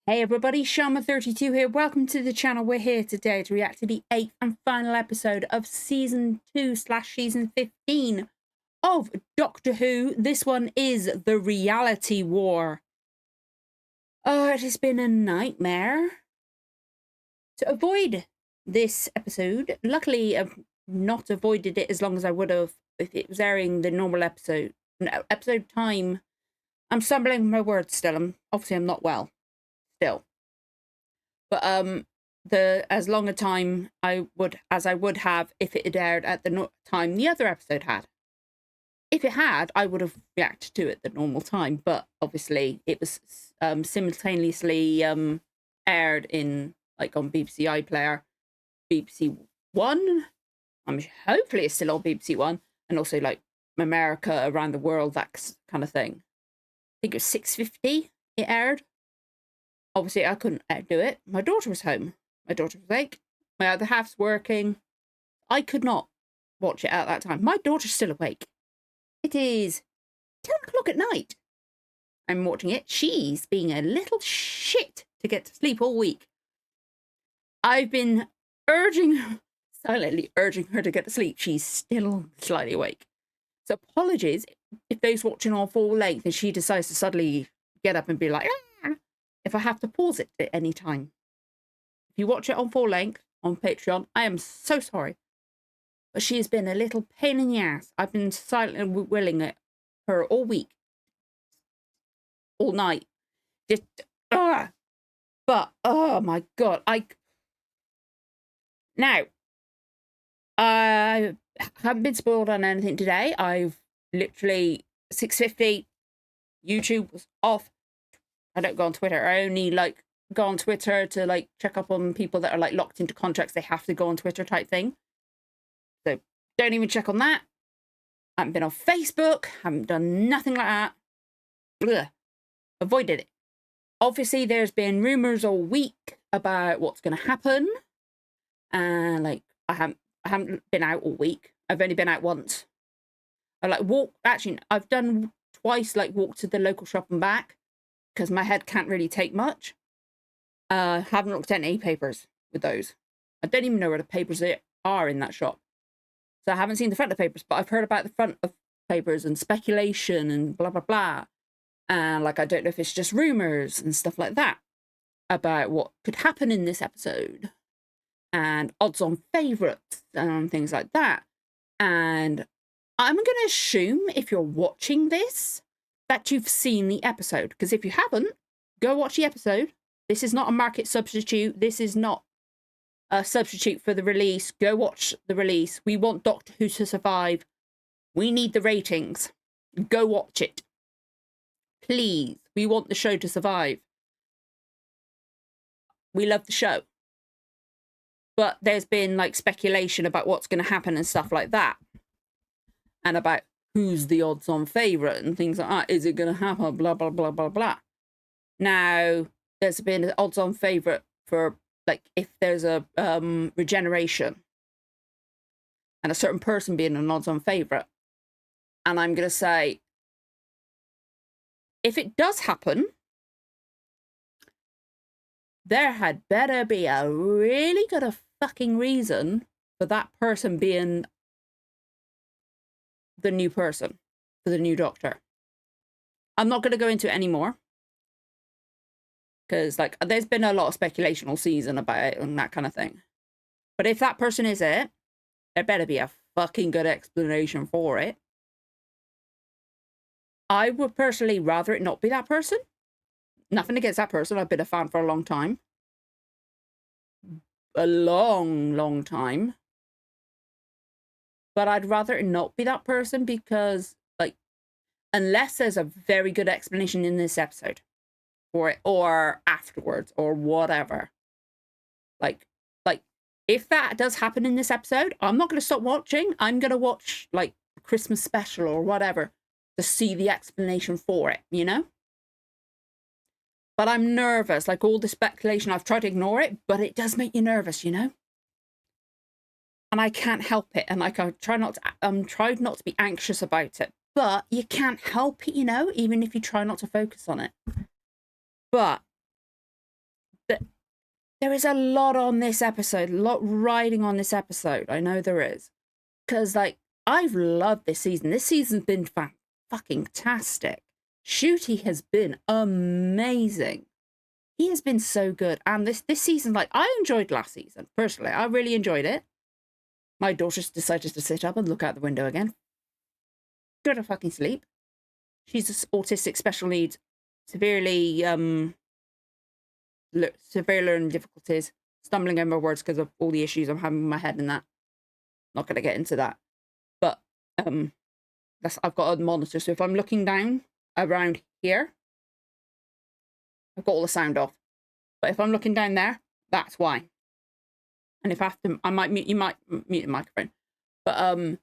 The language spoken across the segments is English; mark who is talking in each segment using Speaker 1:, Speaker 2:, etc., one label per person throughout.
Speaker 1: Hey everybody, Shama32 here. Welcome to the channel. We're here today to react to the 8th and final episode of Season 2/Season 15 of Doctor Who. This one is The Reality War. Oh, it has been a nightmare. To avoid this episode, luckily I've not avoided it as long as I would have if it was airing the normal episode time. I'm stumbling my words still. Obviously I'm not well. Still. But as long a time I would have if it had aired at the time the other episode had. If it had, I would have reacted to it at the normal time, but obviously it was simultaneously aired in like on BBC iPlayer, BBC One. Hopefully it's still on BBC One, and also like America, around the world, that kind of thing. I think it was 6:50 it aired. Obviously, I couldn't do it. My daughter was home. My daughter was awake. My other half's working. I could not watch it at that time. My daughter's still awake. It is 10 o'clock at night. I'm watching it. She's being a little shit to get to sleep all week. I've been silently urging her to get to sleep. She's still slightly awake. So apologies if those watching on full length and she decides to suddenly get up and be like, if I have to pause it at any time. If you watch it on full length on Patreon, I am so sorry. But she has been a little pain in the ass. I've been silently willing at her all week. All night. Just, But, oh my God. Now, I haven't been spoiled on anything today. I've literally, 6:50, YouTube was off. I don't go on Twitter. I only go on Twitter to check up on people that are locked into contracts. They have to go on Twitter type thing. So don't even check on that. I haven't been on Facebook. Haven't done nothing like that. Ugh. Avoided it. Obviously, there's been rumors all week about what's going to happen. And I haven't been out all week. I've only been out once. I've done twice, walk to the local shop and back, because my head can't really take much. Haven't looked at any papers with those. I don't even know where the papers are in that shop. So I haven't seen the front of papers, but I've heard about the front of papers and speculation and blah, blah, blah. And I don't know if it's just rumors and stuff like that about what could happen in this episode. And odds on favourites and things like that. And I'm going to assume if you're watching this, that you've seen the episode. Because if you haven't, go watch the episode. This is not a market substitute. This is not a substitute for the release. Go watch the release. We want Doctor Who to survive. We need the ratings. Go watch it. Please. We want the show to survive. We love the show. But there's been speculation about what's going to happen and stuff like that. And about who's the odds-on favourite and things like that. Is it going to happen? Blah, blah, blah, blah, blah. Now, there's been an odds-on favourite for, if there's a regeneration. And a certain person being an odds-on favourite. And I'm going to say, if it does happen, there had better be a really good fucking reason for that person being the new person, for the new Doctor. I'm not going to go into it anymore. Because, there's been a lot of speculation all season about it and that kind of thing. But if that person is it, there better be a fucking good explanation for it. I would personally rather it not be that person. Nothing against that person. I've been a fan for a long time. A long, long time. But I'd rather it not be that person because, unless there's a very good explanation in this episode for it or afterwards or whatever. If that does happen in this episode, I'm not going to stop watching. I'm going to watch, the Christmas special or whatever to see the explanation for it, you know? But I'm nervous. All the speculation, I've tried to ignore it, but it does make you nervous, you know? And I can't help it. And I try not to be anxious about it. But you can't help it, you know, even if you try not to focus on it. But there is a lot on this episode, a lot riding on this episode. I know there is. Because, like, I've loved this season. This season's been fucking tastic. Ncuti has been amazing. He has been so good. And this season, like, I enjoyed last season, personally. I really enjoyed it. My daughter decided to sit up and look out the window again. Go to fucking sleep. She's autistic special needs, severe learning difficulties, stumbling over words because of all the issues I'm having in my head and that. Not going to get into that. But I've got a monitor, so if I'm looking down around here, I've got all the sound off. But if I'm looking down there, that's why. And if I have to, I might mute, you might mute the microphone. But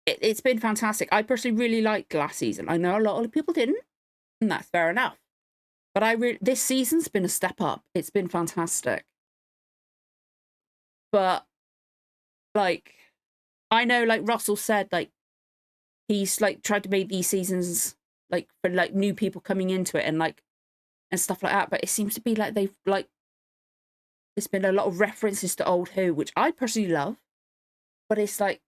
Speaker 1: it's been fantastic. I personally really liked last season. I know a lot of people didn't, and that's fair enough. But this season's been a step up. It's been fantastic. But, like, I know, like Russell said, like, he's, like, tried to make these seasons, like, for, like, new people coming into it and, like, and stuff like that. But it seems to be like they've, like, there's been a lot of references to Old Who, which I personally love. But it's, like,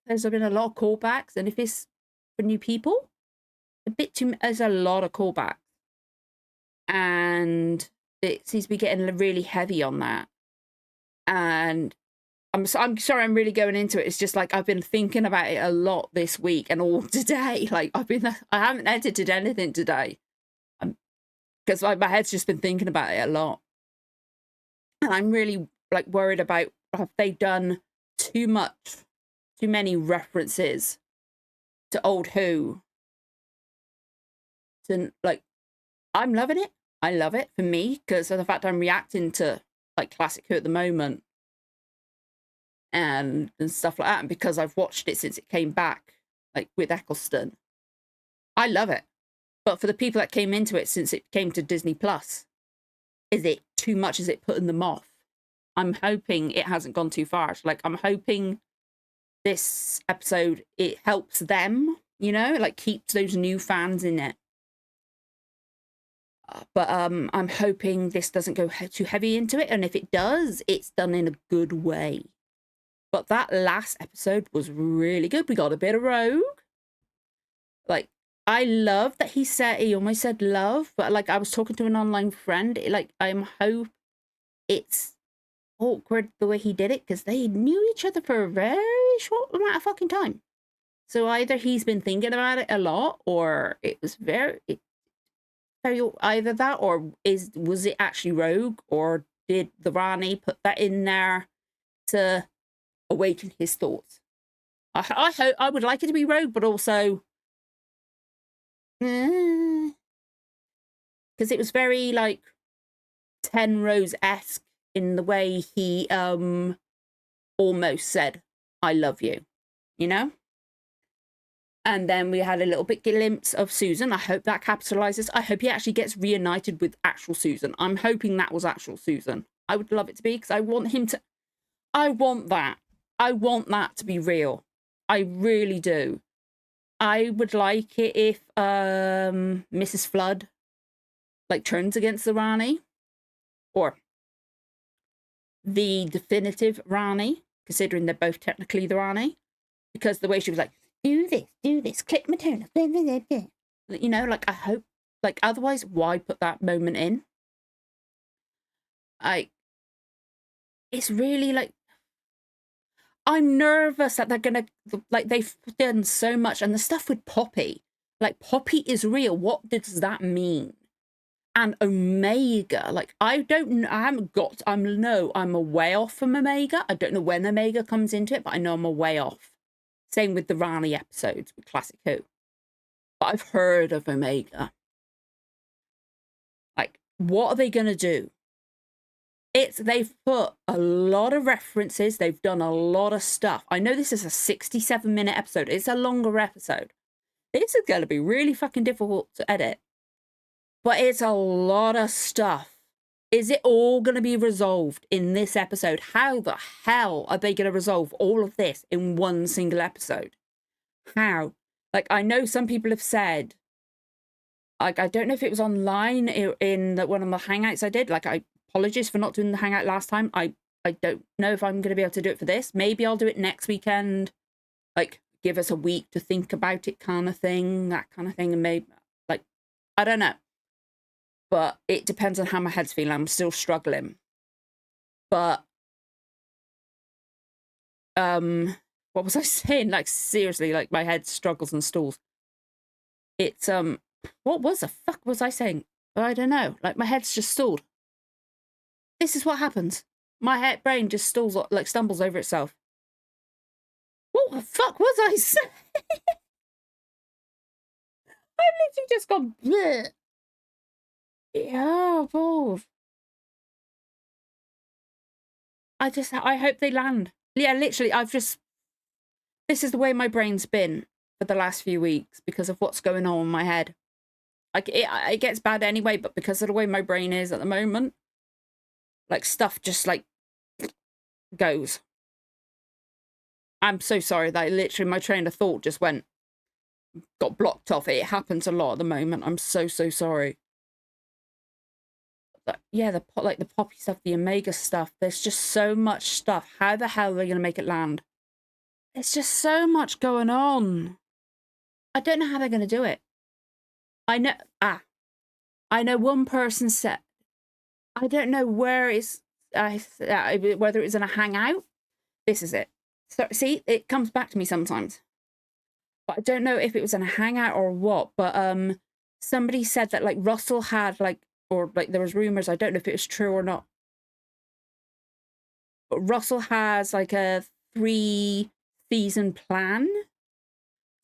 Speaker 1: there's been a lot of callbacks. And if it's for new people, there's a lot of callbacks. And it seems to be getting really heavy on that. And I'm sorry I'm really going into it. It's just like I've been thinking about it a lot this week and all today. Like I haven't edited anything today because my head's just been thinking about it a lot. And I'm really like worried about, have they done too many references to Old Who? To, like, I'm loving it. I love it for me because of the fact I'm reacting to like Classic Who at the moment and stuff like that. And because I've watched it since it came back, like with Eccleston, I love it. But for the people that came into it since it came to Disney Plus, is it too much? Is it putting them off? I'm hoping it hasn't gone too far. Like, I'm hoping this episode, it helps them, you know, like keeps those new fans in it. But I'm hoping this doesn't go too heavy into it. And if it does, it's done in a good way. But that last episode was really good. We got a bit of Rogue. Like, I love that he almost said love. But, like, I was talking to an online friend. Like, I hope it's awkward the way he did it. Because they knew each other for a very short amount of fucking time. So either he's been thinking about it a lot. Or it was either that, or was it actually Rogue, or did the Rani put that in there to awaken his thoughts? I would like it to be Rogue, but also because it was very like Tenrose-esque in the way he almost said I love you, you know. And then we had a little bit glimpse of Susan. I hope that capitalizes. I hope he actually gets reunited with actual Susan. I'm hoping that was actual Susan. I would love it to be, because I want him to... I want that. I want that to be real. I really do. I would like it if Mrs. Flood like turns against the Rani. Or the definitive Rani, considering they're both technically the Rani. Because the way she was like, do this, click maternal. You know, like, I hope, like, otherwise, why put that moment in? It's really, like, I'm nervous that they're gonna, like, they've done so much, and the stuff with Poppy, like, Poppy is real. What does that mean? And Omega, like, I'm a way off from Omega. I don't know when Omega comes into it, but I know I'm a way off. Same with the Rani episodes with Classic Who. But I've heard of Omega. Like, what are they going to do? They've put a lot of references. They've done a lot of stuff. I know this is a 67-minute episode. It's a longer episode. This is going to be really fucking difficult to edit. But it's a lot of stuff. Is it all going to be resolved in this episode? How the hell are they going to resolve all of this in one single episode? How? Like, I know some people have said like, I don't know if it was online in one of the hangouts I did. Like, I apologize for not doing the hangout last time. I don't know if I'm going to be able to do it for this. Maybe I'll do it next weekend. Like, give us a week to think about it kind of thing, that kind of thing. And maybe, like, I don't know. But it depends on how my head's feeling. I'm still struggling. But, what was I saying? Like, seriously, like, my head struggles and stalls. It's, what was the fuck was I saying? I don't know. Like, my head's just stalled. This is what happens. My brain just stalls, like, stumbles over itself. What the fuck was I saying? I literally just gone bleh. Yeah, balls. I hope they land. Yeah, literally, this is the way my brain's been for the last few weeks because of what's going on in my head. Like, it gets bad anyway, but because of the way my brain is at the moment, like, stuff just, like, goes. I'm so sorry that literally my train of thought just got blocked off. It happens a lot at the moment. I'm so sorry. But yeah, the Poppy stuff, the Omega stuff, there's just so much stuff. How the hell are they going to make it land? There's just so much going on. I don't know how they're going to do it. I know one person said, I don't know where it's, whether it's in a hangout. This is it. So, see, it comes back to me sometimes. But I don't know if it was in a hangout or what, but somebody said that, like, Russell had, like, or, like, there was rumors, I don't know if it was true or not. But Russell has, like, a 3-season plan.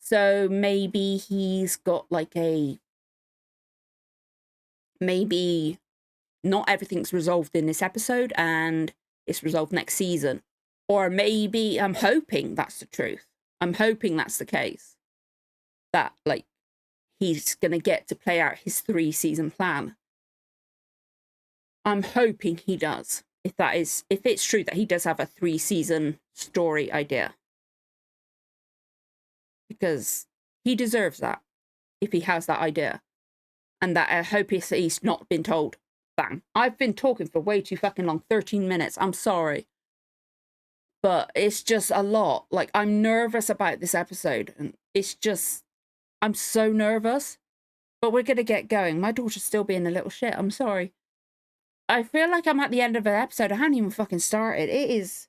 Speaker 1: So maybe he's got, like, maybe not everything's resolved in this episode and it's resolved next season. Or maybe, I'm hoping that's the truth. I'm hoping that's the case. That, like, he's going to get to play out his 3-season plan. I'm hoping he does. If it's true that he does have a 3-season story idea. Because he deserves that. If he has that idea. And that I hope he's not been told. Bang. I've been talking for way too fucking long. 13 minutes. I'm sorry. But it's just a lot. Like, I'm nervous about this episode. And it's just, I'm so nervous. But we're going to get going. My daughter's still being a little shit. I'm sorry. I feel like I'm at the end of an episode. I haven't even fucking started. It is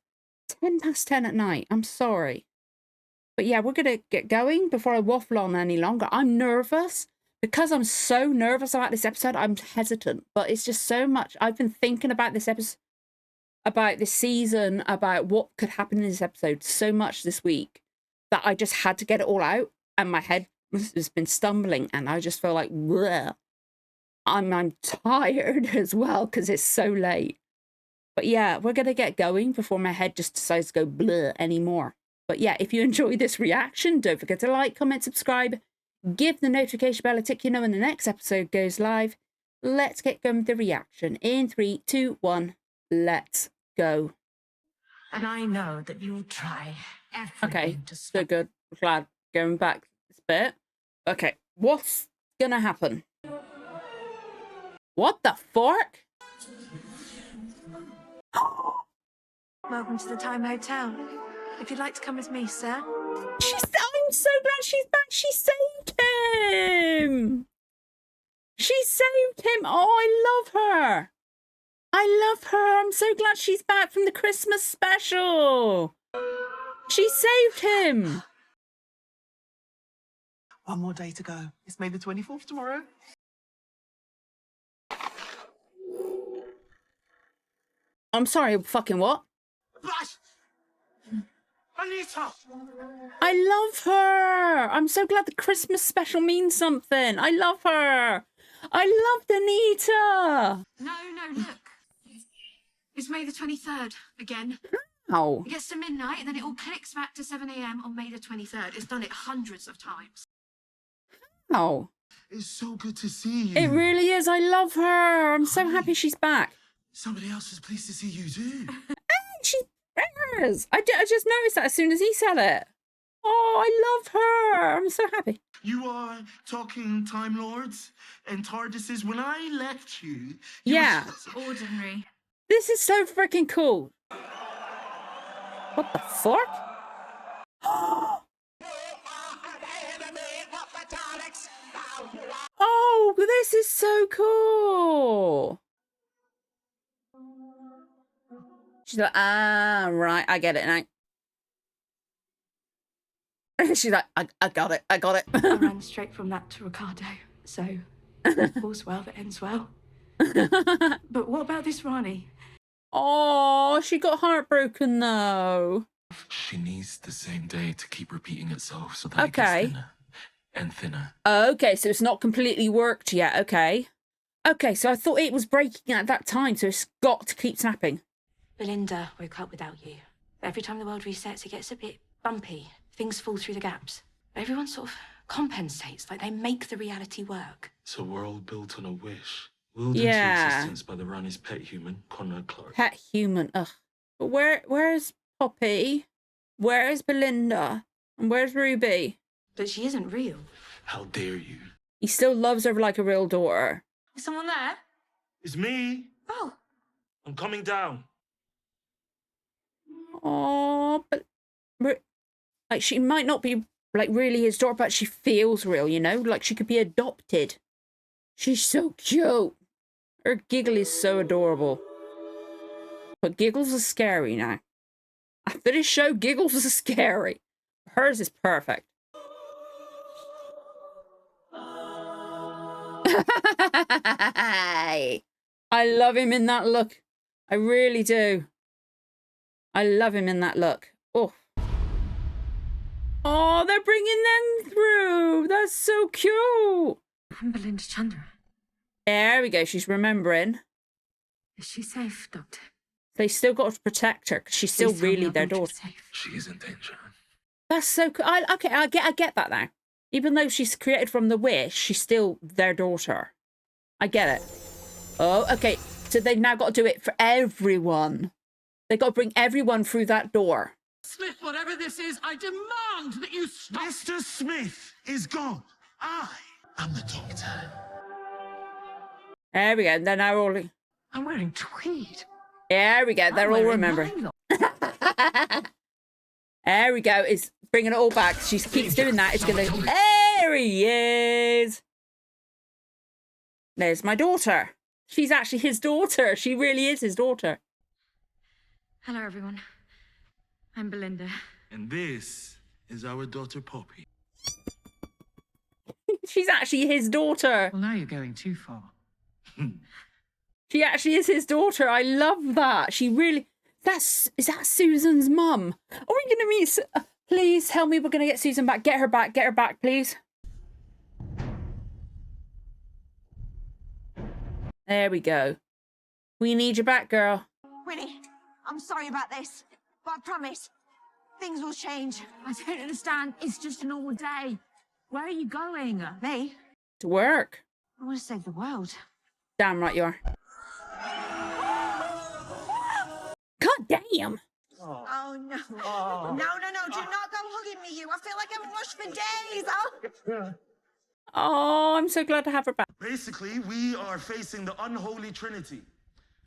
Speaker 1: 10:10 at night. I'm sorry. But yeah, we're going to get going before I waffle on any longer. I'm nervous. Because I'm so nervous about this episode, I'm hesitant. But it's just so much. I've been thinking about this episode, about this season, about what could happen in this episode so much this week that I just had to get it all out. And my head has been stumbling. And I just feel like, bleh. I'm tired as well because it's so late. But yeah, we're going to get going before my head just decides to go bleh anymore. But yeah, if you enjoyed this reaction, don't forget to like, comment, subscribe. Give the notification bell a tick, you know when the next episode goes live. Let's get going with the reaction. In 3, 2, 1, let's go.
Speaker 2: And I know that you'll try everything
Speaker 1: okay,
Speaker 2: to stop.
Speaker 1: so good. Glad going back this bit. Okay, what's gonna happen? What the fork?
Speaker 2: Welcome to the Time Hotel. If you'd like to come with me, sir.
Speaker 1: I'm so glad she's back. She saved him. She saved him. Oh, I love her. I love her. I'm so glad she's back from the Christmas special. She saved him.
Speaker 3: One more day to go. It's May the 24th tomorrow.
Speaker 1: I'm sorry, fucking what?
Speaker 3: But Anita!
Speaker 1: I love her. I'm so glad the Christmas special means something. I love her. I loved Anita.
Speaker 2: No, look. It's May the 23rd again.
Speaker 1: Oh.
Speaker 2: It gets to midnight and then it all clicks back to 7 a.m. on May the 23rd. It's done it hundreds of times.
Speaker 1: Oh.
Speaker 3: It's so good to see you.
Speaker 1: It really is. I love her. I'm so happy she's back.
Speaker 3: Somebody else is pleased to see you too.
Speaker 1: She's I just noticed that as soon as he said it. Oh, I love her. I'm so happy.
Speaker 3: You are talking Time Lords and TARDISes. When I left you,
Speaker 1: Yeah.
Speaker 2: Ordinary.
Speaker 1: This is so freaking cool. What the fuck? Oh, this is so cool. She's like, ah, right, I get it now. She's like, I got it, I got it.
Speaker 2: I ran straight from that to Ricardo. So, all's well that ends well. But what about this Rani?
Speaker 1: Oh, she got heartbroken though.
Speaker 4: She needs the same day to keep repeating itself so that it
Speaker 1: Okay.
Speaker 4: gets thinner and thinner.
Speaker 1: Okay, so it's not completely worked yet. Okay. Okay, so I thought it was breaking at that time, so it's got to keep snapping.
Speaker 2: Belinda woke up without you. Every time the world resets, it gets a bit bumpy. Things fall through the gaps. Everyone sort of compensates, like they make the reality work.
Speaker 4: It's a world built on a wish. Willed
Speaker 1: Yeah.
Speaker 4: into existence by the Rani's pet human, Conrad Clark.
Speaker 1: Pet human, ugh. But where's Poppy? Where's Belinda? And where's Ruby?
Speaker 2: But she isn't real.
Speaker 4: How dare you?
Speaker 1: He still loves her like a real daughter.
Speaker 2: Is someone there?
Speaker 4: It's me.
Speaker 2: Oh,
Speaker 4: I'm coming down.
Speaker 1: Oh, but like she might not be like really his daughter, but she feels real, you know? Like she could be adopted. She's so cute. Her giggle is so adorable. But giggles are scary now. After this show, giggles are scary. Hers is perfect. I love him in that look. I really do. I love him in that look. Oh. Oh, they're bringing them through. That's so cute.
Speaker 2: I'm Belinda Chandra.
Speaker 1: There we go. She's remembering.
Speaker 2: Is she safe, Doctor?
Speaker 1: They still got to protect her because she's still
Speaker 2: Please tell me
Speaker 1: really
Speaker 2: I'll
Speaker 1: their
Speaker 2: be
Speaker 1: daughter.
Speaker 2: safe.
Speaker 4: She is in danger.
Speaker 1: That's so cool. Okay, I get that now. Even though she's created from the wish, she's still their daughter. I get it. Oh, okay. So they've now got to do it for everyone. They've got to bring everyone through that door.
Speaker 3: Smith, whatever this is, I demand that you stop. Mr. Smith is gone. I am the doctor.
Speaker 1: There we go. And they're now all...
Speaker 2: I'm wearing tweed.
Speaker 1: There we go. They're all remembering. There we go. It's bringing it all back. She keeps doing that. It's going to... There he is. There's my daughter. She's actually his daughter. She really is his daughter.
Speaker 2: Hello, everyone. I'm Belinda.
Speaker 4: And this is our daughter Poppy.
Speaker 1: She's actually his daughter.
Speaker 3: Well, now you're going too far.
Speaker 1: She actually is his daughter. I love that. She really... Is that Susan's mum? Are we going to meet... Please tell me we're going to get Susan back. Get her back. Get her back, please. There we go. We need you back, girl.
Speaker 5: Winnie, I'm sorry about this, but I promise things will change.
Speaker 2: I don't understand. It's just a normal day. Where are you going?
Speaker 5: Me?
Speaker 1: To work.
Speaker 5: I want to save the world.
Speaker 1: Damn right you are. God damn.
Speaker 5: Oh, no. No, do not go hugging me, you. I feel like I'm rushed for days. Oh.
Speaker 1: Oh, I'm so glad to have her back.
Speaker 4: Basically, we are facing the unholy trinity.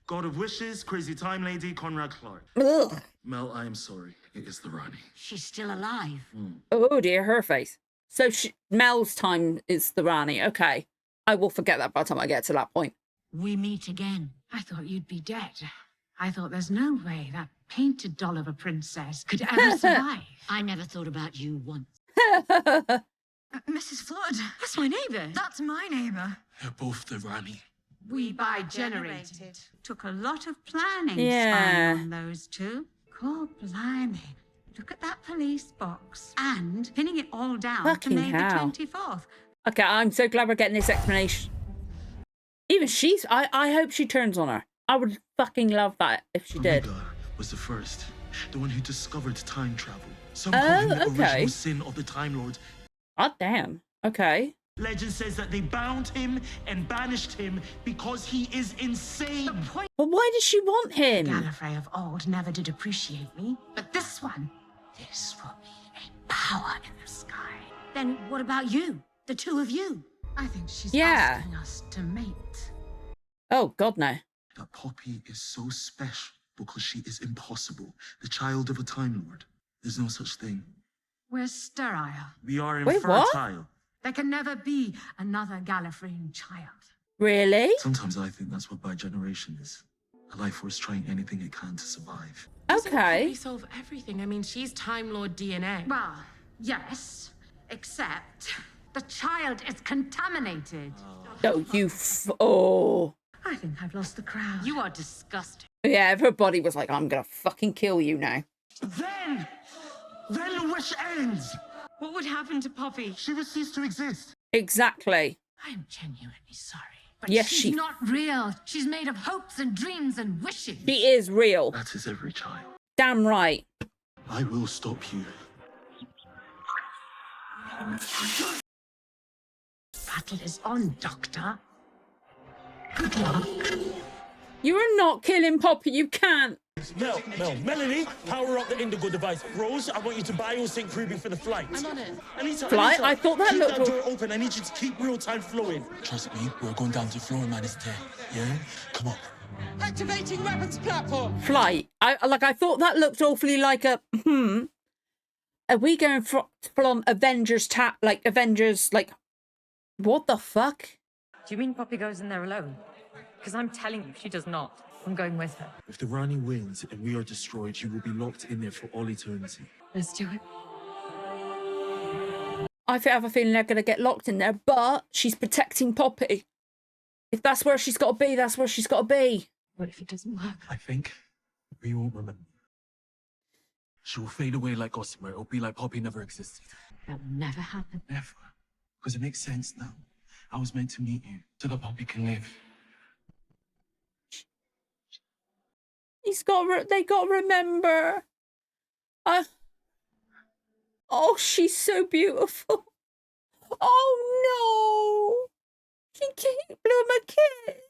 Speaker 4: God of Wishes, Crazy Time Lady, Conrad Clark.
Speaker 1: Ugh.
Speaker 4: Mel, I am sorry. It is the Rani.
Speaker 5: She's still alive.
Speaker 1: Oh dear, her face. So Mel's time is the Rani. Okay. I will forget that by the time I get to that point.
Speaker 6: We meet again. I thought you'd be dead. I thought there's no way that painted doll of a princess could ever survive. I never thought about you once.
Speaker 2: Mrs. Flood. That's my neighbour. That's my neighbour.
Speaker 4: They're both the Rani.
Speaker 6: We bi-generated. Took a lot of planning
Speaker 1: Yeah.
Speaker 6: spying on those two. God blimey. Look at that police box. And pinning it all down
Speaker 1: Fucking
Speaker 6: to May
Speaker 1: hell.
Speaker 6: the 24th.
Speaker 1: Okay, I'm so glad we're getting this explanation. Even she's... I hope she turns on her. I would fucking love that if she did.
Speaker 4: Omega was the first. The one who discovered time travel. Some call him the
Speaker 1: okay.
Speaker 4: original sin of the Time Lords.
Speaker 1: God damn. Okay.
Speaker 4: Legend says that they bound him and banished him because he is insane.
Speaker 1: But why does she want him?
Speaker 6: Gallifrey of old never did appreciate me. But this will be a power in the sky.
Speaker 2: Then what about you? The two of you?
Speaker 6: I think she's
Speaker 1: Yeah.
Speaker 6: asking us to mate.
Speaker 1: Oh, God, no.
Speaker 4: That Poppy is so special because she is impossible. The child of a Time Lord. There's no such thing.
Speaker 6: We're sterile.
Speaker 4: We are
Speaker 1: Wait, what?
Speaker 4: infertile.
Speaker 6: There can never be another Gallifreyan child.
Speaker 1: Really?
Speaker 4: Sometimes I think that's what bi-generation is. A life force trying anything it can to survive.
Speaker 1: Okay.
Speaker 7: We solve everything. I mean, she's Time Lord DNA.
Speaker 6: Well, yes, except the child is contaminated.
Speaker 1: Oh, oh.
Speaker 6: I think I've lost the crowd.
Speaker 7: You are disgusting.
Speaker 1: Yeah, everybody was like, I'm gonna fucking kill you now.
Speaker 3: Then the wish ends.
Speaker 7: What would happen to Poppy?
Speaker 3: She will cease to exist.
Speaker 1: Exactly.
Speaker 6: I'm genuinely sorry. But
Speaker 1: Yes,
Speaker 6: she's not real. She's made of hopes and dreams and wishes.
Speaker 1: She is real.
Speaker 4: That is every child.
Speaker 1: Damn right.
Speaker 4: I will stop you.
Speaker 6: Battle is on, Doctor. Good luck.
Speaker 1: You are not killing Poppy. You can't.
Speaker 3: Melanie, power up the Indigo device. Rose, I want you to biosync Ruby for the flight.
Speaker 7: I'm on it.
Speaker 3: Anita,
Speaker 1: Flight? I thought that
Speaker 3: keep
Speaker 1: looked-
Speaker 3: that door open. I need you to keep real-time flowing.
Speaker 8: Trust me, we're going down to floor minus 10. Yeah? Come on.
Speaker 3: Activating weapons platform.
Speaker 1: Flight. I thought that looked awfully like a Are we going from Avengers Avengers what the fuck?
Speaker 9: Do you mean Poppy goes in there alone? Because I'm telling you, she does not. I'm going with her.
Speaker 4: If the Rani wins and we are destroyed, you will be locked in there for all eternity.
Speaker 9: Let's do it.
Speaker 1: I have a feeling they're gonna get locked in there, but she's protecting Poppy. If that's where she's gotta be, that's where she's gotta be.
Speaker 9: What if it doesn't work?
Speaker 8: I think we won't remember. She will fade away like Gossamer. It'll be like Poppy never existed.
Speaker 6: That will never happen.
Speaker 8: Never. Because it makes sense now. I was meant to meet you so that Poppy can live.
Speaker 1: They got to remember. Oh, she's so beautiful. Oh no, she blew him a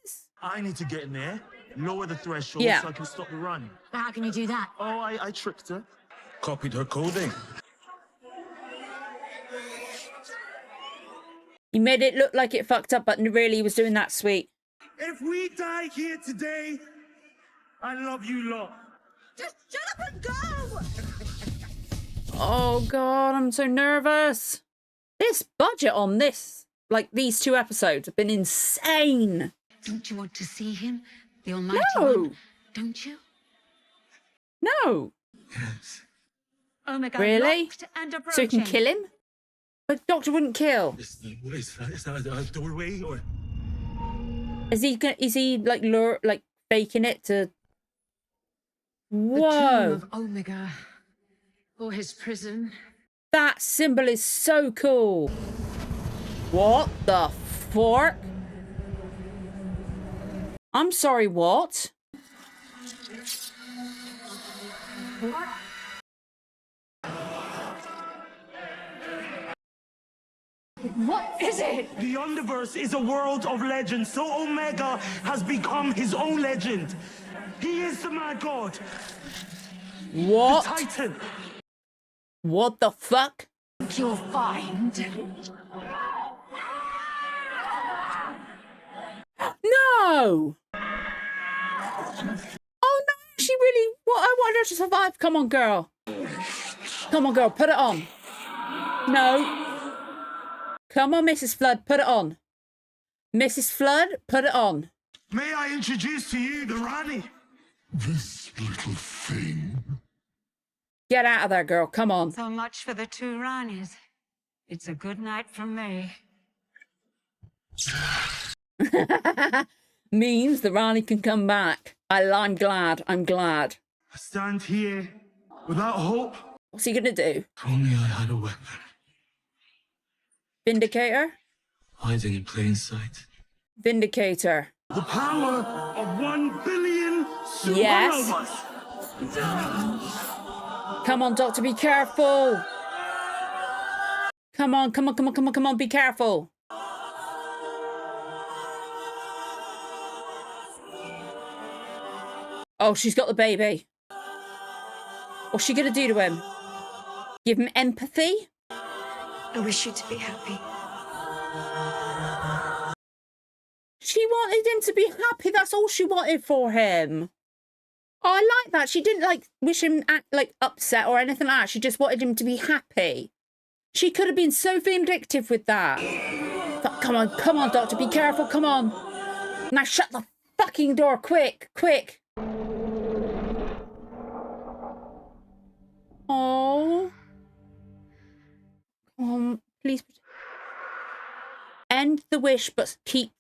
Speaker 1: kiss.
Speaker 4: I need to get in there, lower the threshold
Speaker 1: Yeah.
Speaker 4: so I can stop the run.
Speaker 6: But how can you do that?
Speaker 4: Oh, I tricked her.
Speaker 8: Copied her coding.
Speaker 1: He made it look like it fucked up, but really he was doing that sweet.
Speaker 3: If we die here today, I love you lot.
Speaker 5: Just shut up and go!
Speaker 1: Oh god, I'm so nervous. This budget on these 2 episodes have been insane.
Speaker 6: Don't you want to see him? The Almighty
Speaker 1: No.
Speaker 6: One? Don't you?
Speaker 1: No.
Speaker 8: Yes.
Speaker 6: Omega
Speaker 1: Really?
Speaker 6: locked and approaching.
Speaker 1: So he can kill him? But Doctor wouldn't kill.
Speaker 8: What is that? Is that a doorway or?
Speaker 1: Is he faking it to?
Speaker 6: The tomb
Speaker 1: Whoa,
Speaker 6: of Omega. Or his prison.
Speaker 1: that symbol is so cool. What the fork? I'm sorry, what?
Speaker 2: What is it?
Speaker 3: The Underverse is a world of legends, so Omega has become his own legend. He is the Mad God, the
Speaker 1: What?
Speaker 3: Titan.
Speaker 1: What the fuck?
Speaker 6: You'll find.
Speaker 1: No! Oh no, she really, what? I want her to survive. Come on, girl. Come on, girl, put it on. No. Come on, Mrs. Flood, put it on. Mrs. Flood, put it on.
Speaker 3: May I introduce to you the Rani?
Speaker 8: This little thing.
Speaker 1: Get out of there, girl. Come on.
Speaker 6: So much for the 2 Ranis. It's a good night from me.
Speaker 1: Means the Rani can come back. I'm glad. I'm glad.
Speaker 3: I stand here without hope.
Speaker 1: What's he gonna do?
Speaker 8: If only I had a weapon.
Speaker 1: Vindicator?
Speaker 8: Hiding in plain sight.
Speaker 1: Vindicator.
Speaker 3: The power of 1 billion
Speaker 1: Yes.
Speaker 3: supernovas.
Speaker 1: Come on, Doctor, be careful. Come on, come on, come on, come on, come on, be careful. Oh, she's got the baby. What's she gonna do to him? Give him empathy.
Speaker 5: I wish you to be happy.
Speaker 1: She wanted him to be happy. That's all she wanted for him. Oh, I like that. She didn't like wish him like upset or anything like that. She just wanted him to be happy. She could have been so vindictive with that. But come on, Doctor, be careful. Come on. Now shut the fucking door, quick. Oh. Come on, please. End the wish, but keep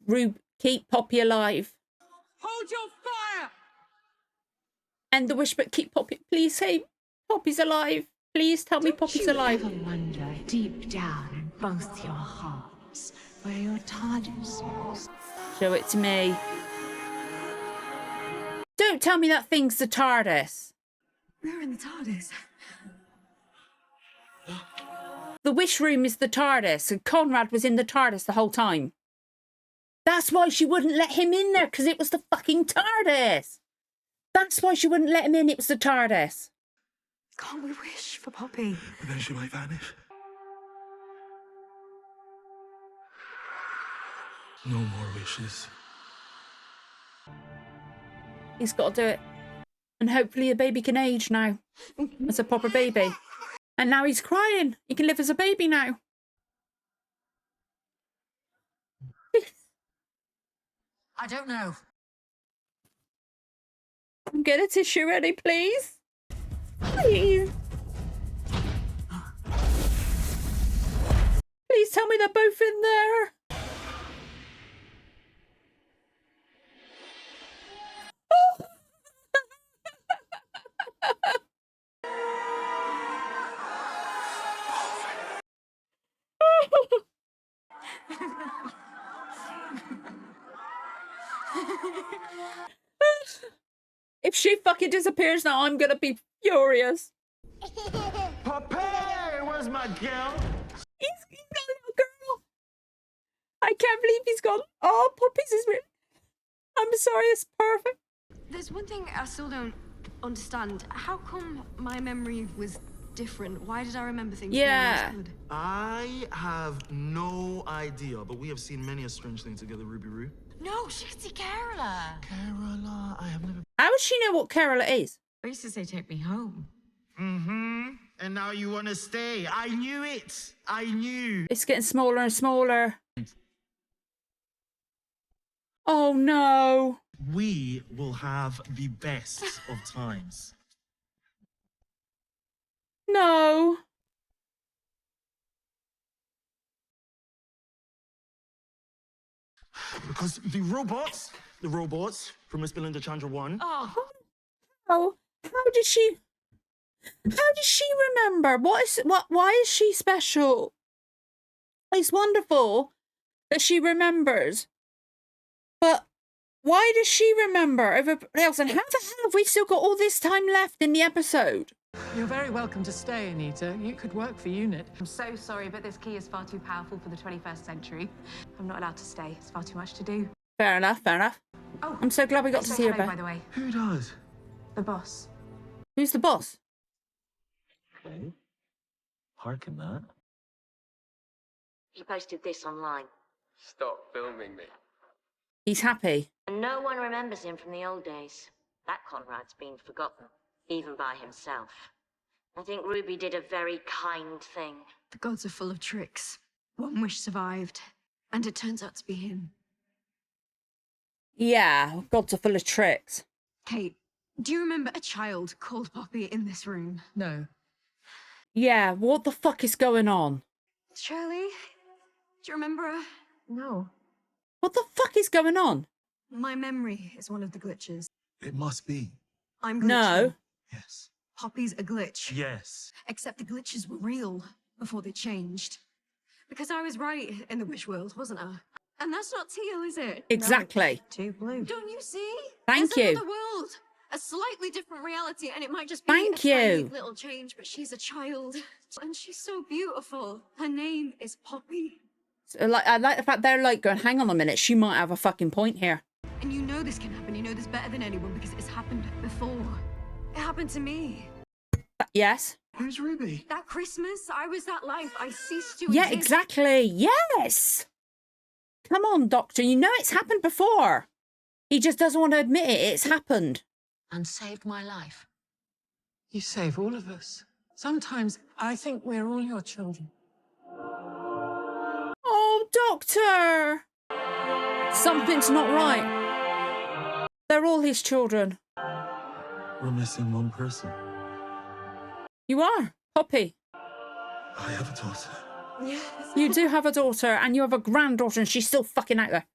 Speaker 1: Poppy alive.
Speaker 7: Hold your fire!
Speaker 1: End the wish, but keep Poppy. Please say Poppy's alive. Please tell me Poppy's alive.
Speaker 6: Ever wonder deep down in both your hearts where your TARDIS is?
Speaker 1: Show it to me. Don't tell me that thing's the TARDIS.
Speaker 5: We're in the TARDIS.
Speaker 1: The wish room is the TARDIS, and Conrad was in the TARDIS the whole time. That's why she wouldn't let him in there, because it was the fucking TARDIS. That's why she wouldn't let him in, it was the TARDIS.
Speaker 5: Can't we wish for Poppy?
Speaker 4: But then she might vanish. No more wishes.
Speaker 1: He's got to do it. And hopefully the baby can age now. As a proper baby. And now he's crying. He can live as a baby now.
Speaker 6: I don't know.
Speaker 1: Get a tissue ready, please. Please. Please tell me they're both in there. If she fucking disappears now, I'm gonna be furious.
Speaker 3: Poppy, where's my girl?
Speaker 1: He's got a little girl. I can't believe he's gone. Oh, Poppy's is really... I'm sorry, it's perfect.
Speaker 10: There's one thing I still don't understand. How come my memory was different? Why did I remember things more
Speaker 1: Yeah.
Speaker 10: good?
Speaker 4: I have no idea, but we have seen many a strange thing together, Ruby Roo.
Speaker 6: No, Shitty Kerala.
Speaker 4: Kerala, I have never...
Speaker 1: How would she know what Kerala is?
Speaker 6: I used to say take me home.
Speaker 3: Mm-hmm. And now you want to stay. I knew it. I knew.
Speaker 1: It's getting smaller and smaller. Oh no.
Speaker 3: We will have the best of times.
Speaker 1: No.
Speaker 3: Because the robots from Miss Belinda Chandra 1.
Speaker 6: Oh,
Speaker 1: Oh, how did she remember? Why is she special? It's wonderful that she remembers. But why does she remember everybody else? And how the hell have we still got all this time left in the episode?
Speaker 11: You're very welcome to stay, Anita. You could work for UNIT.
Speaker 2: I'm so sorry, but this key is far too powerful for the 21st century. I'm not allowed to stay. It's far too much to do.
Speaker 1: Fair enough, fair enough.
Speaker 2: Oh,
Speaker 1: I'm so glad we got to
Speaker 2: say
Speaker 1: see her
Speaker 2: hello,
Speaker 1: back.
Speaker 2: by the way.
Speaker 4: Who does?
Speaker 2: The boss.
Speaker 1: Who's the boss?
Speaker 8: Okay. Harken that.
Speaker 12: He posted this online.
Speaker 13: Stop filming me.
Speaker 1: He's happy.
Speaker 12: And no one remembers him from the old days. That Conrad's been forgotten, even by himself. I think Ruby did a very kind thing.
Speaker 10: The gods are full of tricks. One wish survived, and it turns out to be him.
Speaker 1: Yeah, gods are full of tricks.
Speaker 10: Kate, do you remember a child called Poppy in this room?
Speaker 11: No.
Speaker 1: Yeah, what the fuck is going on?
Speaker 10: Shirley? Do you remember her?
Speaker 6: no.
Speaker 1: What the fuck is going on?
Speaker 10: My memory is one of the glitches.
Speaker 4: It must be.
Speaker 10: I'm glitching.
Speaker 1: No.
Speaker 4: Yes.
Speaker 10: Poppy's a glitch.
Speaker 3: Yes.
Speaker 10: Except the glitches were real before they changed. Because I was right in the wish world, wasn't I? And that's not teal, is it?
Speaker 1: Exactly.
Speaker 6: Too blue.
Speaker 10: Don't you see?
Speaker 1: Thank
Speaker 10: There's
Speaker 1: you.
Speaker 10: another world. A slightly different reality, and it might just be
Speaker 1: Thank
Speaker 10: a tiny
Speaker 1: you.
Speaker 10: little change, but she's a child. And she's so beautiful. Her name is Poppy.
Speaker 1: I like the fact they're like going, hang on a minute, she might have a fucking point here.
Speaker 10: And you know this can happen. You know this better than anyone because it's happened before. It happened to me.
Speaker 1: Yes.
Speaker 4: Who's Ruby?
Speaker 10: That Christmas, I was that life. I ceased to
Speaker 1: Yeah,
Speaker 10: exist.
Speaker 1: exactly. Yes. Come on, Doctor. You know it's happened before. He just doesn't want to admit it. It's happened.
Speaker 6: And saved my life.
Speaker 11: You save all of us. Sometimes I think we're all your children.
Speaker 1: Oh, Doctor. Something's not right. They're all his children.
Speaker 4: We're missing one person.
Speaker 1: You are. Poppy.
Speaker 4: I have a daughter.
Speaker 10: Yes.
Speaker 1: You do have a daughter and you have a granddaughter and she's still fucking out there.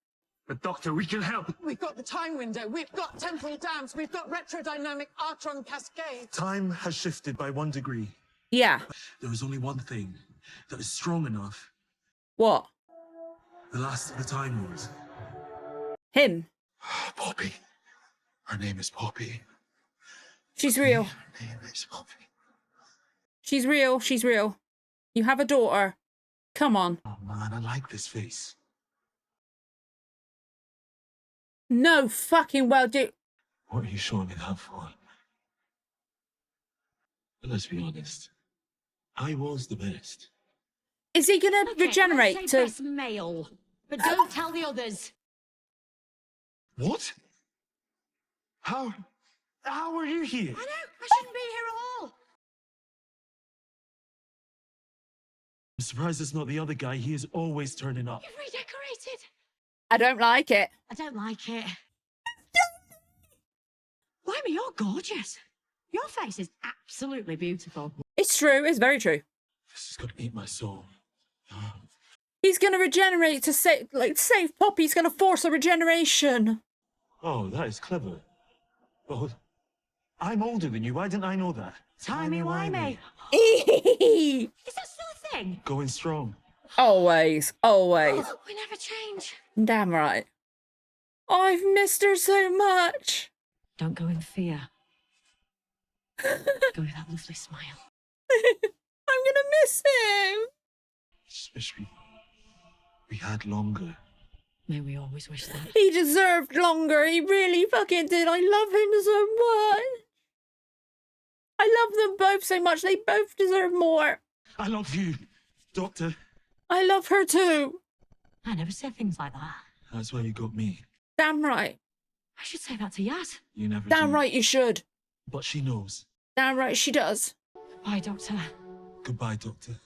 Speaker 3: But Doctor, we can help.
Speaker 11: We've got the time window, we've got temporal dams, we've got retrodynamic Artron cascades.
Speaker 4: Time has shifted by 1 degree.
Speaker 1: Yeah.
Speaker 4: There is only one thing that is strong enough.
Speaker 1: What?
Speaker 4: The last of the Time Lords.
Speaker 1: Him.
Speaker 4: Poppy. Her name is Poppy.
Speaker 1: She's real.
Speaker 4: Her name is Poppy.
Speaker 1: She's real. She's real. You have a daughter. Come on.
Speaker 4: Oh man, I like this face.
Speaker 1: No fucking well, dude.
Speaker 4: What are you showing me that for? But let's be honest. I was the best.
Speaker 1: Is he gonna regenerate to...
Speaker 6: Best male, but don't tell the others.
Speaker 4: What? How are you here?
Speaker 6: I know, I shouldn't be here at all.
Speaker 4: I'm surprised it's not the other guy. He is always turning up.
Speaker 6: You've redecorated.
Speaker 1: I don't like it.
Speaker 6: I don't like it. Blimey, you're gorgeous. Your face is absolutely beautiful.
Speaker 1: It's true. It's very true.
Speaker 4: This is gonna eat my soul.
Speaker 1: He's gonna regenerate to save Poppy. He's gonna force a regeneration.
Speaker 4: Oh, that is clever. Oh, I'm older than you. Why didn't I know that?
Speaker 6: Timey-wimey.
Speaker 1: Is
Speaker 6: that still a thing?
Speaker 4: Going strong.
Speaker 1: Always. Always.
Speaker 6: Oh, we never change.
Speaker 1: Damn right. I've missed her so much.
Speaker 6: Don't go in fear. Go with that lovely smile.
Speaker 1: I'm gonna miss him.
Speaker 4: Just wish we had longer.
Speaker 6: May we always wish that.
Speaker 1: He deserved longer. He really fucking did. I love him so much. I love them both so much. They both deserve more.
Speaker 4: I love you, Doctor.
Speaker 1: I love her too.
Speaker 6: I never said things like that.
Speaker 4: That's why you got me.
Speaker 1: Damn right.
Speaker 6: I should say that to Yaz.
Speaker 4: You never
Speaker 1: Damn
Speaker 4: do.
Speaker 1: right you should.
Speaker 4: But she knows.
Speaker 1: Damn right she does.
Speaker 6: Bye, Doctor.
Speaker 4: Goodbye, Doctor.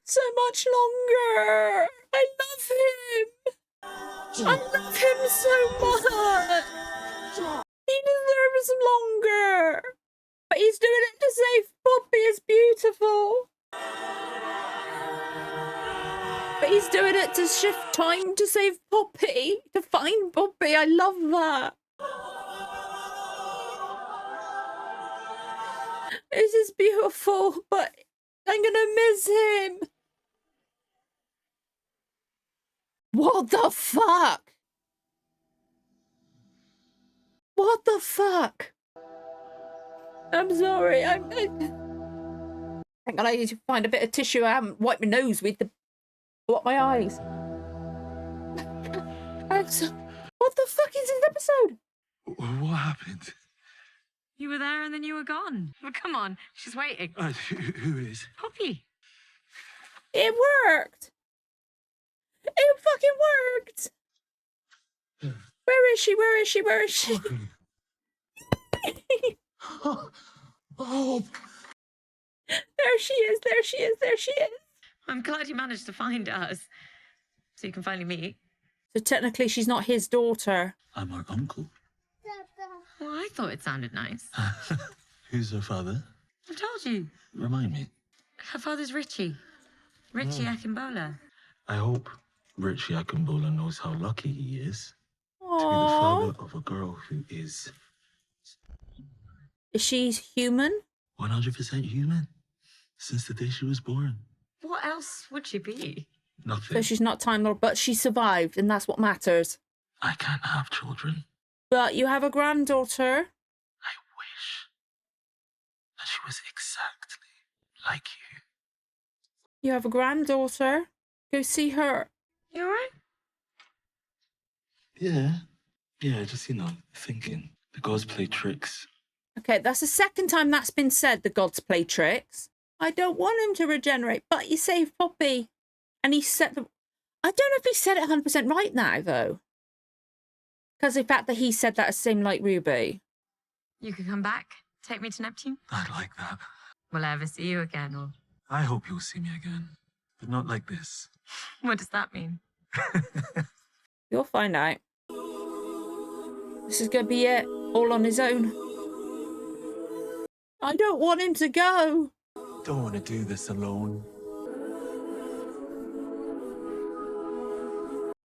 Speaker 1: So much longer. I love him. I love him so much. He deserves longer. But he's doing it to save Poppy. It's beautiful. But he's doing it to shift time to save Poppy. To find Poppy. I love that. This is beautiful, but I'm gonna miss him. What the fuck? What the fuck? I'm sorry. Hang on, I need to find a bit of tissue. I haven't wiped my nose with the... What, my eyes? What the fuck is this episode?
Speaker 4: What happened?
Speaker 9: You were there and then you were gone. Well, come on, she's waiting.
Speaker 4: Who is?
Speaker 9: Poppy.
Speaker 1: It worked. It fucking worked. Where is she? Where is she? Where is she?
Speaker 4: Oh.
Speaker 1: There she is. There she is. There she is.
Speaker 9: I'm glad you managed to find us. So you can finally meet.
Speaker 1: So technically she's not his daughter.
Speaker 4: I'm her uncle.
Speaker 9: Well, I thought it sounded nice.
Speaker 4: Who's her father?
Speaker 9: I told you.
Speaker 4: Remind me.
Speaker 9: Her father's Richie. Richie Akimbola.
Speaker 4: I hope Richie Akimbola knows how lucky he is
Speaker 1: Aww.
Speaker 4: to be the father of a girl who is...
Speaker 1: Is she human?
Speaker 4: 100% human. Since the day she was born.
Speaker 9: What else would she be?
Speaker 4: Nothing.
Speaker 1: So she's not Time Lord, but she survived, and that's what matters.
Speaker 4: I can't have children.
Speaker 1: But you have a granddaughter.
Speaker 4: I wish that she was exactly like you.
Speaker 1: You have a granddaughter. Go see her.
Speaker 9: You alright?
Speaker 4: Yeah. Yeah, just, thinking. The gods play tricks.
Speaker 1: Okay, that's the second time that's been said, the gods play tricks. I don't want him to regenerate, but he saved Poppy. And he set the... I don't know if he said it 100% right now, though. Because the fact that he said that same like Ruby.
Speaker 9: You could come back, take me to Neptune.
Speaker 4: I'd like that.
Speaker 9: Will I ever see you again, or
Speaker 4: I hope you'll see me again. But not like this.
Speaker 9: what does that mean?
Speaker 1: You'll find out. This is going to be it. All on his own. I don't want him to go.
Speaker 8: Don't want to do this alone.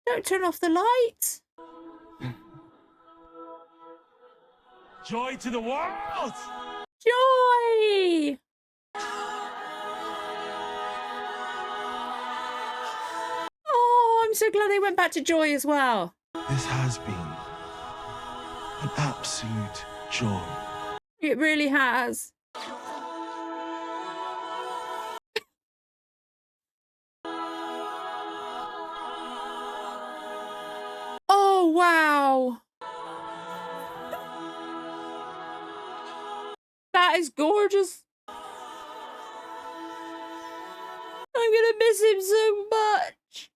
Speaker 1: Don't turn off the lights.
Speaker 3: Joy to the world!
Speaker 1: Joy! Oh, I'm so glad they went back to Joy as well.
Speaker 4: This has been an absolute joy.
Speaker 1: It really has. Oh, wow. That is gorgeous. I'm gonna miss him so much.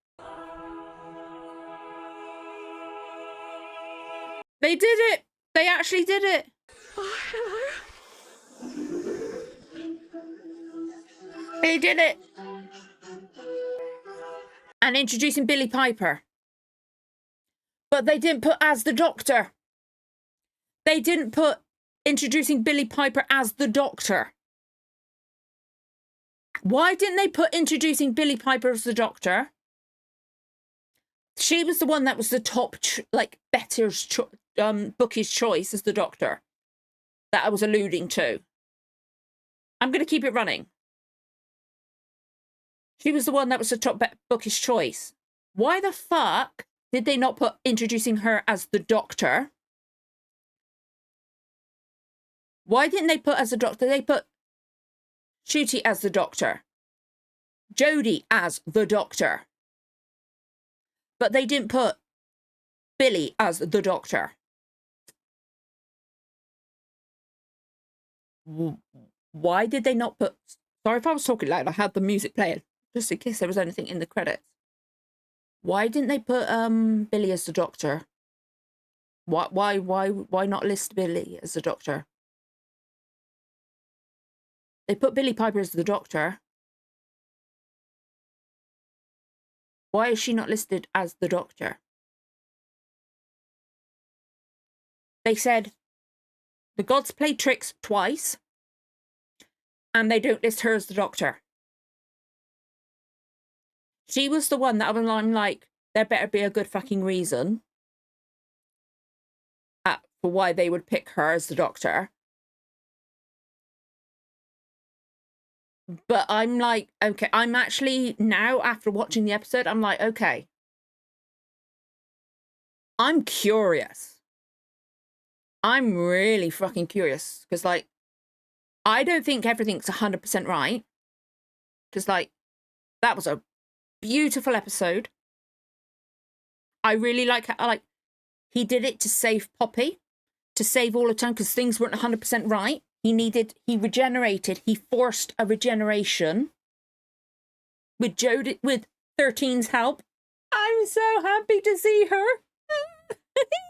Speaker 1: They did it. They actually did it. They did it. And introducing Billie Piper. But they didn't put as the Doctor. They didn't put introducing Billie Piper as the Doctor. Why didn't they put introducing Billie Piper as the Doctor? She was the one that was the top, Bookie's choice as the Doctor that I was alluding to. I'm going to keep it running. She was the one that was the top Bookie's choice. Why the fuck did they not put introducing her as the Doctor? Why didn't they put as the Doctor? They put Ncuti as the Doctor. Jodie as the Doctor. But they didn't put Billie as the Doctor. Why did they not put... Sorry if I was talking loud. I had the music playing, just in case there was anything in the credits. Why didn't they put Billie as the Doctor? Why not list Billie as the Doctor? They put Billie Piper as the Doctor. Why is she not listed as the Doctor? They said the gods play tricks twice, and they don't list her as the Doctor. She was the one that I'm like, there better be a good fucking reason for why they would pick her as the Doctor. But I'm like, okay, I'm actually now, after watching the episode, I'm like, okay, I'm curious. I'm really fucking curious. Because, like, I don't think everything's 100% right. Because, like, that was a beautiful episode. I really like how, like, he did it to save Poppy, to save all the time, because things weren't 100% right. He regenerated. He forced a regeneration with Jodie, with 13's help. I'm so happy to see her.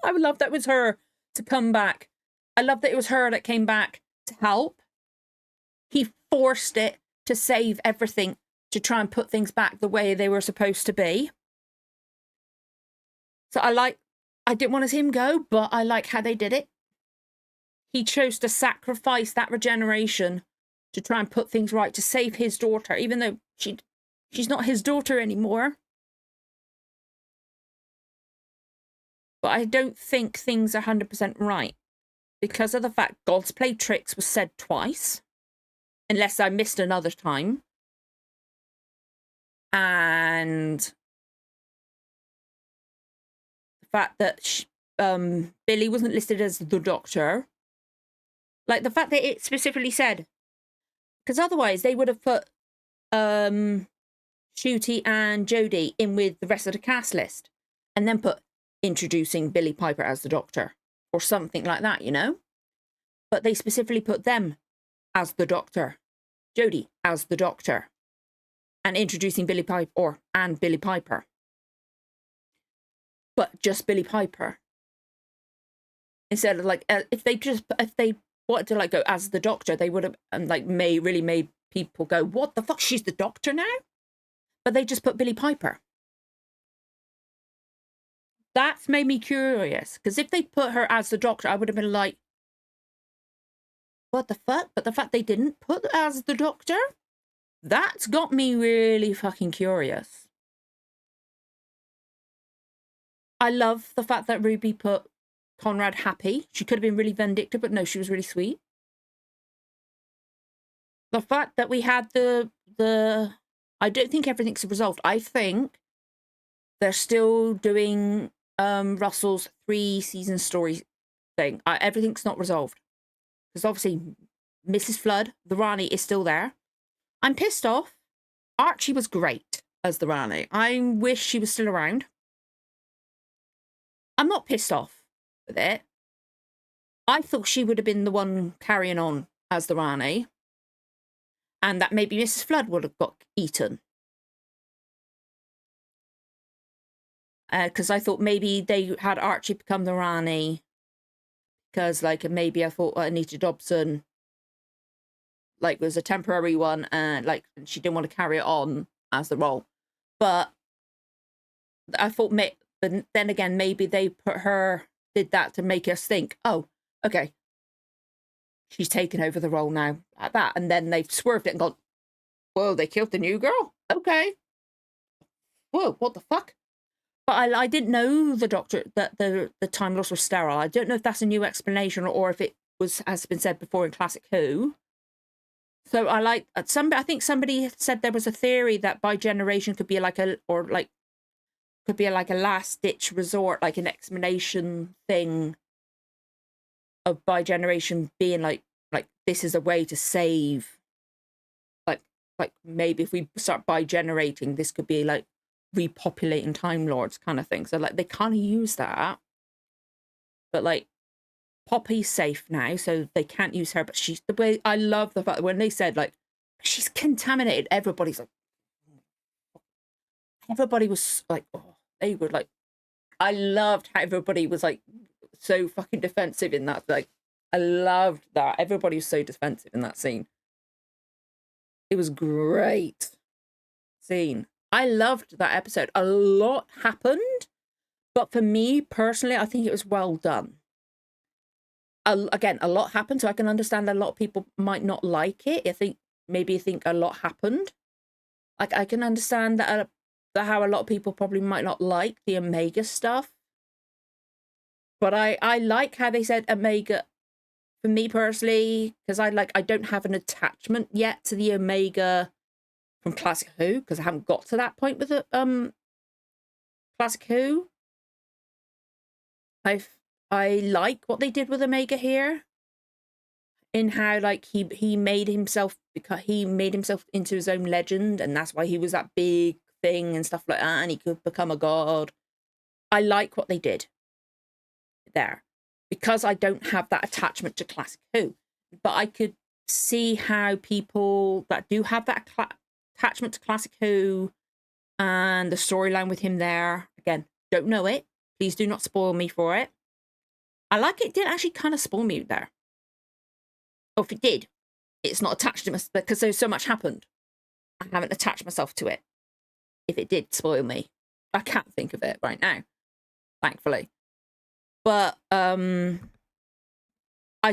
Speaker 1: I would love that it was her to come back. I love that it was her that came back to help. He forced it to save everything, to try and put things back the way they were supposed to be. So I didn't want to see him go, but I like how they did it. He chose to sacrifice that regeneration to try and put things right, to save his daughter, even though she's not his daughter anymore. But I don't think things are 100% right because of the fact Gods Play Tricks was said twice, unless I missed another time. And the fact that Billie wasn't listed as the Doctor. Like, the fact that it specifically said, because otherwise they would have put Ncuti and Jodie in with the rest of the cast list and then put introducing Billie Piper as the Doctor or something like that, you know? But they specifically put them as the Doctor, Jodie as the Doctor, and introducing Billie Piper and Billie Piper. But just Billie Piper. Instead of like, if they wanted to like go as the Doctor, they would have like really made people go, what the fuck, she's the Doctor now? But they just put Billie Piper. That's made me curious, because if they put her as the Doctor, I would have been like, what the fuck? But the fact they didn't put as the Doctor, that's got me really fucking curious. I love the fact that Ruby put Conrad happy. She could have been really vindictive, but no, she was really sweet. The fact that we had the I don't think everything's resolved. I think they're still doing Russell's 3-season story thing. Everything's not resolved. Because obviously Mrs. Flood, the Rani, is still there. I'm pissed off. Archie was great as the Rani. I wish she was still around. I'm not pissed off with it. I thought she would have been the one carrying on as the Rani. And that maybe Mrs. Flood would have got eaten. Because I thought maybe they had Archie become the Rani. Because, like, maybe I thought Anita Dobson, like, was a temporary one. And, like, she didn't want to carry it on as the role. But I thought, but then again, maybe they did that to make us think, oh, okay, she's taken over the role now, like that. And then they've swerved it and gone, whoa, they killed the new girl? Okay. Whoa, what the fuck? But I didn't know the Doctor, that the Time Lords were sterile. I don't know if that's a new explanation or if it has been said before in Classic Who. So I think somebody said there was a theory that Bi-Generation could be like a last-ditch resort, like an explanation thing of Bi-Generation being like this is a way to save, like maybe if we start bi-generating, this could be like repopulating Time Lords kind of thing. So like they kind of use that, but like Poppy's safe now, so they can't use her. But she's the way I love the fact that when they said like she's contaminated, everybody was like, oh, they were like, I loved how everybody was like so fucking defensive in that. Like, I loved that everybody was so defensive in that scene. It was great scene. I loved that episode. A lot happened, but for me personally, I think it was well done. Again, a lot happened, so I can understand that a lot of people might not like it. I think a lot happened. Like I can understand that how a lot of people probably might not like the Omega stuff. But I like how they said Omega, for me personally, because I don't have an attachment yet to the Omega from Classic Who, because I haven't got to that point with the Classic Who. I like what they did with Omega here, in how like he made himself into his own legend, and that's why he was that big thing and stuff like that, and he could become a god. I like what they did there, because I don't have that attachment to Classic Who, but I could see how people that do have that attachment to Classic Who and the storyline with him there, again, don't know it, please do not spoil me for it. I like it did actually kind of spoil me there. Or if it did, it's not attached to me because there's so much happened. I haven't attached myself to it. If it did spoil me, I can't think of it right now, thankfully. But I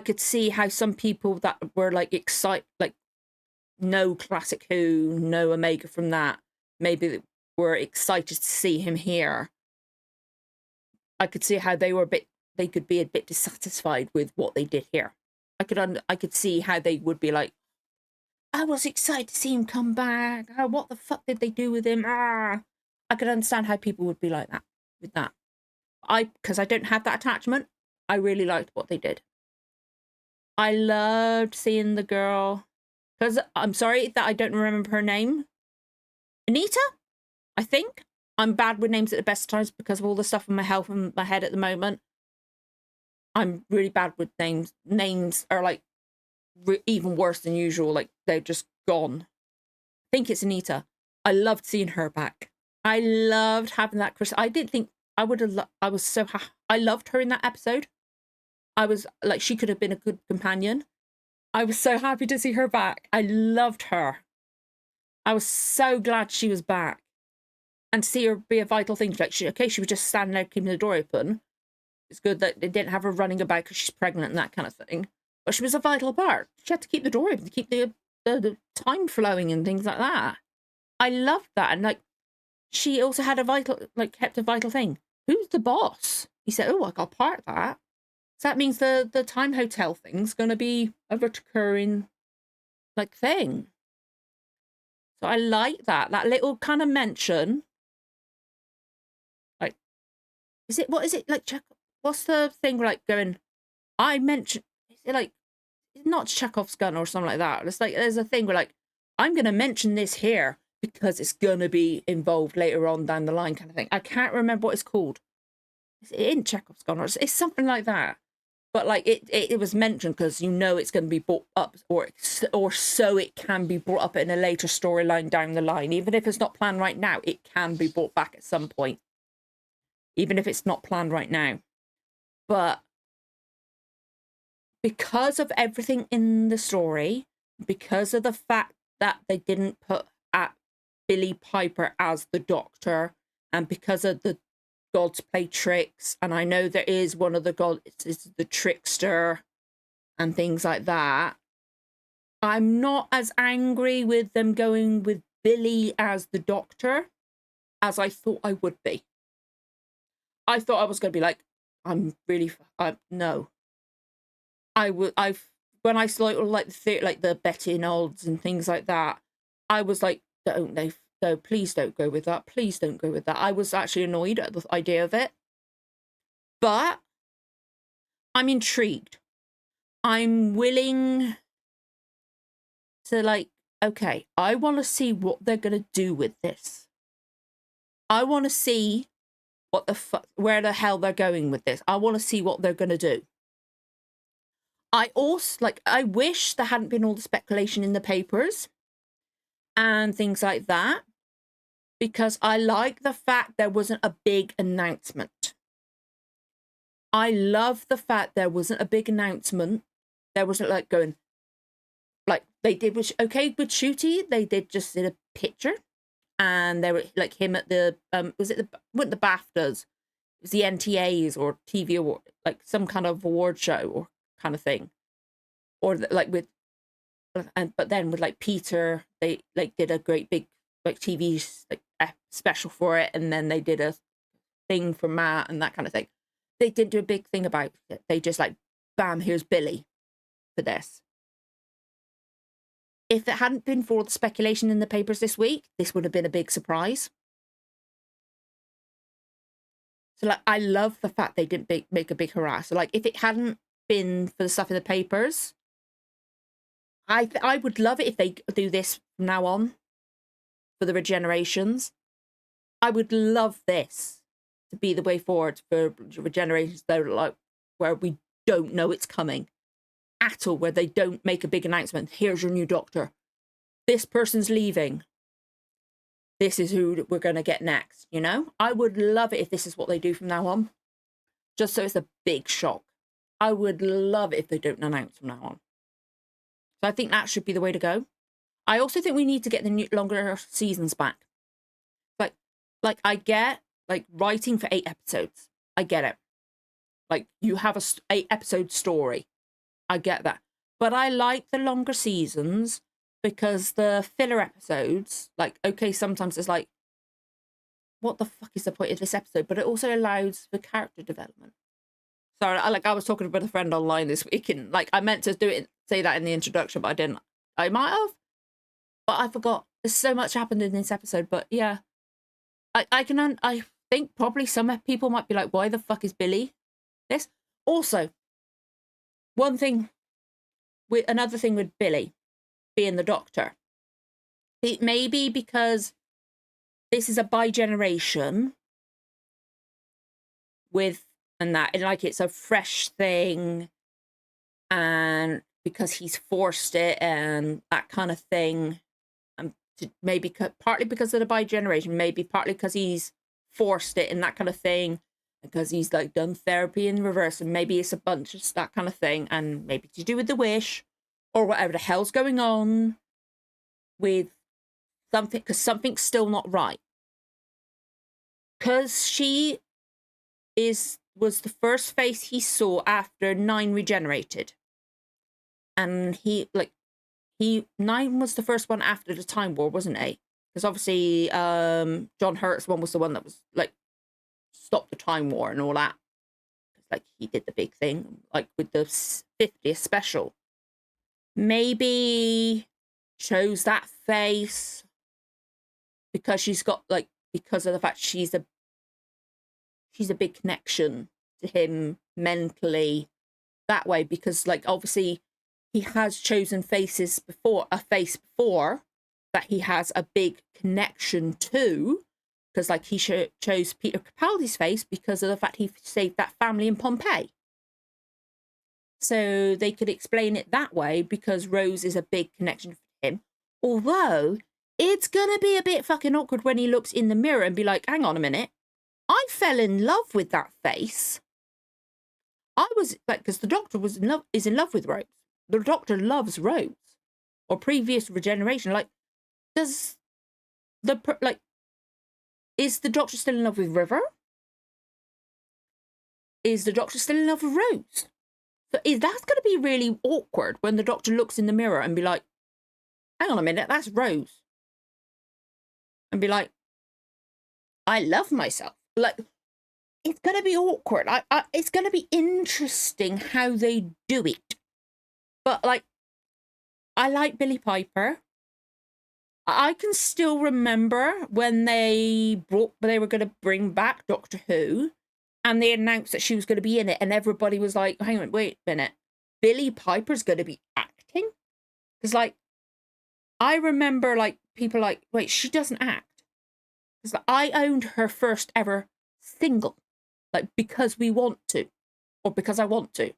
Speaker 1: could see how some people that were like excited, like no Classic Who, no Omega from that, maybe were excited to see him here. I could see how they could be a bit dissatisfied with what they did here. I could see how they would be like, I was excited to see him come back. Oh, what the fuck did they do with him? I could understand how people would be like that with that. Because I don't have that attachment, I really liked what they did. I loved seeing the girl, because I'm sorry that I don't remember her name. Anita, I think. I'm bad with names at the best of times because of all the stuff in my health and my head at the moment. I'm really bad with names. Names are like even worse than usual. Like they're just gone. I think it's Anita. I loved seeing her back. I loved having that Chris. I didn't think I would have. I was so I loved her in that episode. I was like, she could have been a good companion. I was so happy to see her back. I loved her. I was so glad she was back. And to see her be a vital thing. Like, she was just standing there keeping the door open. It's good that they didn't have her running about because she's pregnant and that kind of thing. But she was a vital part. She had to keep the door open to keep the time flowing and things like that. I loved that. And, like, she also had kept a vital thing. Who's the boss? He said, oh, I got part of that. So that means the time hotel thing's going to be a recurring, like, thing. So I like that. That little kind of mention. Like, what is it? Like, what's the thing like going, I mentioned, is it like, it's not Chekhov's gun or something like that. It's like, there's a thing where like, I'm going to mention this here because it's going to be involved later on down the line kind of thing. I can't remember what it's called. It isn't Chekhov's gun or it's something like that. But like it was mentioned because you know it's going to be brought up or so it can be brought up in a later storyline down the line. Even if it's not planned right now, it can be brought back at some point. Even if it's not planned right now. But because of everything in the story, because of the fact that they didn't put Billie Piper as the Doctor, and because of the gods play tricks, and I know there is one of the gods is the trickster and things like that, I'm not as angry with them going with Billie as the Doctor as I thought I would be. I thought I was going to be like, no. When I saw like the betting odds and things like that, I was like, no, please don't go with that. Please don't go with that. I was actually annoyed at the idea of it. But I'm intrigued. I'm willing to like, okay, I want to see what they're going to do with this. I want to see where the hell they're going with this. I want to see what they're going to do. I wish there hadn't been all the speculation in the papers and things like that, because I like the fact there wasn't a big announcement. I love the fact there wasn't a big announcement. There wasn't like going, like they did with Ncuti, they did a picture, and they were like him at the weren't the BAFTAs, it was the NTAs or TV award, like some kind of award show or kind of thing, or but then with like Peter, they like did a great big like TV like special for it, and then they did a thing for Matt and that kind of thing. They didn't do a big thing about it. They just like, bam, here's Billie for this. If it hadn't been for all the speculation in the papers this week, this would have been a big surprise. So like, I love the fact they didn't make a big hurrah. So like, if it hadn't been for the stuff in the papers, I would love it if they do this from now on for the Regenerations. I would love this to be the way forward for Regenerations, though, like where we don't know it's coming at all, where they don't make a big announcement. Here's your new Doctor. This person's leaving. This is who we're going to get next, you know? I would love it if this is what they do from now on. Just so it's a big shock. I would love it if they don't announce from now on. So I think that should be the way to go. I also think we need to get the longer seasons back. Like I get, like, writing for 8 episodes. I get it. Like, you have a 8-episode story. I get that. But I like the longer seasons because the filler episodes, like, okay, sometimes it's like, what the fuck is the point of this episode? But it also allows for character development. Sorry, I was talking about a friend online this week, and like I meant to say that in the introduction, but I didn't. I might have, but I forgot. There's so much happened in this episode, but yeah, I think probably some people might be like, why the fuck is Billie this? Also, another thing with Billie being the Doctor, it may be because this is a bi-generation with, and that, and like it's a fresh thing, and because he's forced it and that kind of thing, and maybe partly because of the bi-generation, maybe partly because he's forced it and that kind of thing, because he's like done therapy in reverse, and maybe it's a bunch of that kind of thing, and maybe to do with the wish or whatever the hell's going on with something, because something's still not right. Because she was the first face he saw after 9 regenerated, and Nine was the first one after the Time War, wasn't he? Because obviously John Hurt's one was the one that was like stop the Time War and all that. Like he did the big thing, like with the 50th special. Maybe chose that face because she's got like, because of the fact she's a big connection to him mentally that way, because like obviously he has chosen faces before, a face before that he has a big connection to, because like he chose Peter Capaldi's face because of the fact he saved that family in Pompeii. So they could explain it that way because Rose is a big connection for him. Although it's gonna be a bit fucking awkward when he looks in the mirror and be like, hang on a minute, I fell in love with that face. I was like, because the Doctor is in love with Rose. The Doctor loves Rose, or previous regeneration. Like, is the Doctor still in love with River? Is the Doctor still in love with Rose? So that's going to be really awkward when the Doctor looks in the mirror and be like, hang on a minute, that's Rose. And be like, I love myself. Like, it's going to be awkward. It's going to be interesting how they do it. But, like, I like Billie Piper. I can still remember when they were going to bring back Doctor Who, and they announced that she was going to be in it, and everybody was like, hang on, wait a minute, Billie Piper's going to be acting? Because, like, I remember, like, people like, wait, she doesn't act. Because I owned her first ever single, like, because we want to, or because I want to.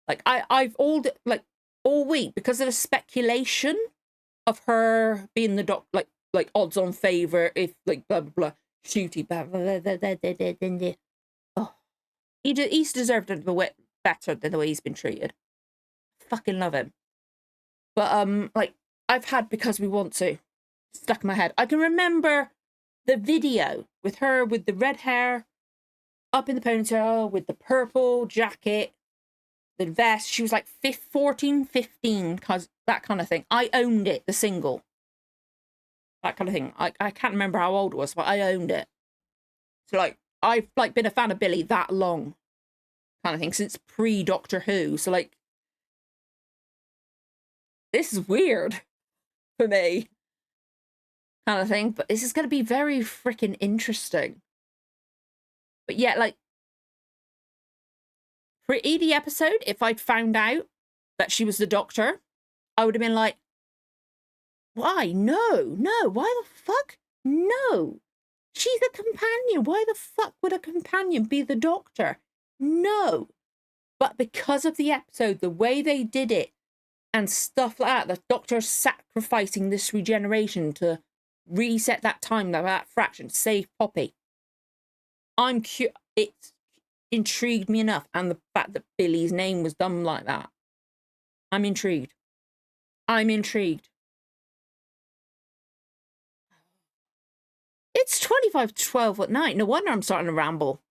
Speaker 1: Like, I've all week, because of the speculation of her being the like odds on favourite, if like blah blah blah, shooty blah blah blah blah. Oh, he's deserved it a bit better than the way he's been treated. Fucking love him. But like I've had because we want to stuck in my head. I can remember the video with her with the red hair, up in the ponytail, with the purple jacket, the vest. She was like 14, 15, cause that kind of thing. I owned it, the single. That kind of thing. I can't remember how old it was, but I owned it. So like I've like been a fan of Billie that long, kind of thing, since pre-Doctor Who. So like this is weird for me, kind of thing. But this is going to be very freaking interesting. But yeah, like pretty the episode, if I'd found out that she was the Doctor, I would have been like, why? No, why the fuck? No. She's a companion. Why the fuck would a companion be the Doctor? No. But because of the episode, the way they did it, and stuff like that, the Doctor's sacrificing this regeneration to reset that time, that fraction, save Poppy. It's intrigued me enough, and the fact that Billie's name was done like that, I'm intrigued. It's 12 at night. No wonder I'm starting to ramble.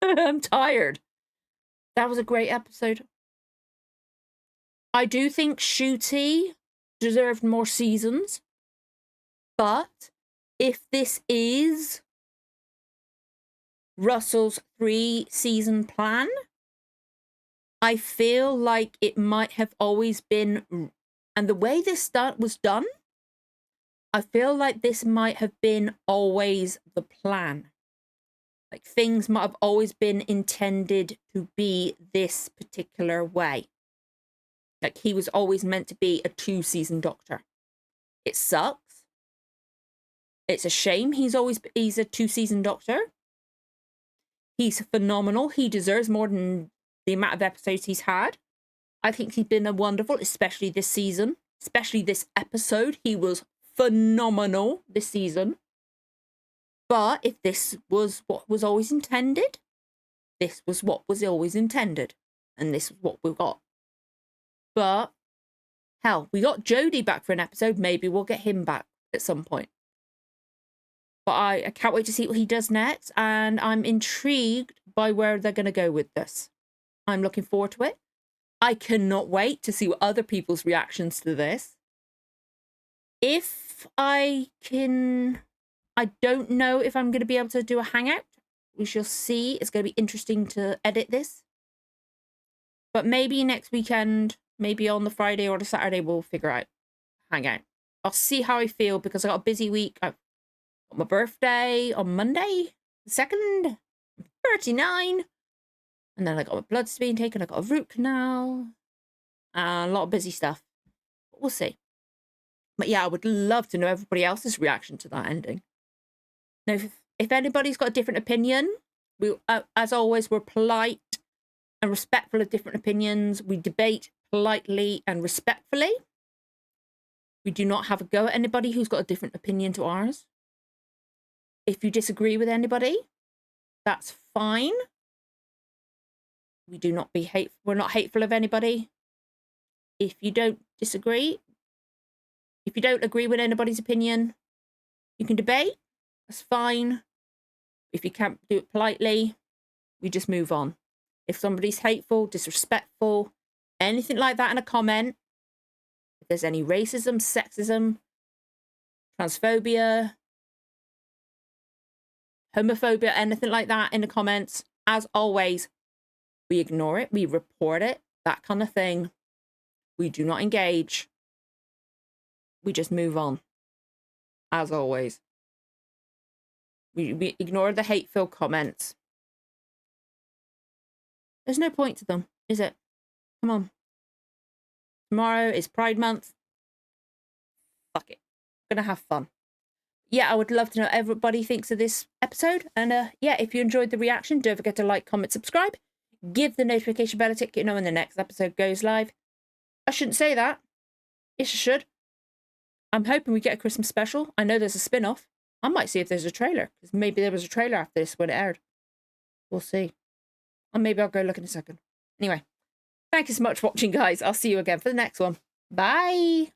Speaker 1: I'm tired. That was a great episode. I do think Ncuti deserved more seasons, but if this is Russell's 3-season plan, I feel like it might have always been, and the way this was done, I feel like this might have been always the plan. Like things might have always been intended to be this particular way. Like he was always meant to be a 2-season Doctor. It sucks, It's a shame. He's a 2-season Doctor. He's phenomenal. He deserves more than the amount of episodes he's had. I think he's been wonderful, especially this season, especially this episode. He was phenomenal this season. But if this was what was always intended, this was what was always intended. And this is what we got. But, hell, we got Jodie back for an episode. Maybe we'll get him back at some point. But I can't wait to see what he does next. And I'm intrigued by where they're going to go with this. I'm looking forward to it. I cannot wait to see what other people's reactions to this. If I can... I don't know if I'm going to be able to do a hangout. We shall see. It's going to be interesting to edit this. But maybe next weekend, maybe on the Friday or the Saturday, we'll figure out hangout. I'll see how I feel because I got a busy week. I've got my birthday on Monday, the 2nd, 39. And then I got my bloods being taken. I got a root canal. A lot of busy stuff. But we'll see. But yeah, I would love to know everybody else's reaction to that ending. Now, if anybody's got a different opinion, we, as always, we're polite and respectful of different opinions. We debate politely and respectfully. We do not have a go at anybody who's got a different opinion to ours. If you disagree with anybody, that's fine. We do not be hateful. We're not hateful of anybody. If you don't disagree, if you don't agree with anybody's opinion, you can debate. That's fine. If you can't do it politely, we just move on. If somebody's hateful, disrespectful, anything like that in a comment, if there's any racism, sexism, transphobia, homophobia, anything like that in the comments, as always, we ignore it, we report it, that kind of thing. We do not engage. We just move on, as always. We ignore the hate-filled comments. There's no point to them, is it? Come on. Tomorrow is Pride Month. Fuck it. Gonna have fun. Yeah, I would love to know what everybody thinks of this episode. And yeah, if you enjoyed the reaction, don't forget to like, comment, subscribe. Give the notification bell a tick, you know when the next episode goes live. I shouldn't say that. Yes, I should. I'm hoping we get a Christmas special. I know there's a spin-off. I might see if there's a trailer, because maybe there was a trailer after this when it aired. We'll see. Or maybe I'll go look in a second. Anyway, thank you so much for watching, guys. I'll see you again for the next one. Bye!